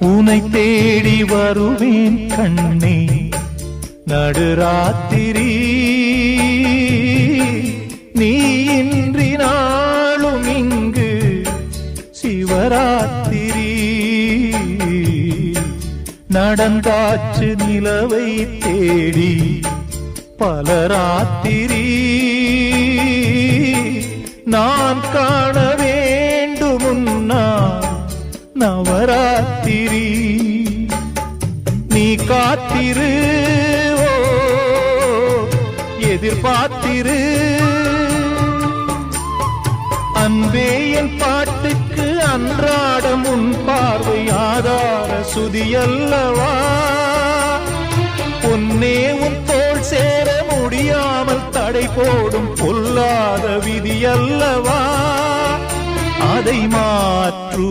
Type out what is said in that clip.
உனை தேடி வருவேன் கண்ணே நடுராத்திரி நீ இன்றி நாளும் இங்கு சிவராத்திரி நடந்தாச்சு நிலவை தேடி பலராத்திரி நான் காண வேண்டுமுன்னா நவராத்திரி நீ காத்திரு எதிர்பார்த்திரு அன்பே என் பாட்டுக்கு அன்றாடம் உன் பார்வை ஆதார சுதியல்லவா பொன்னே உன் தோள் சேர முடியாமல் தடை போடும் பொல்லாத விதியல்லவா அதை மாற்று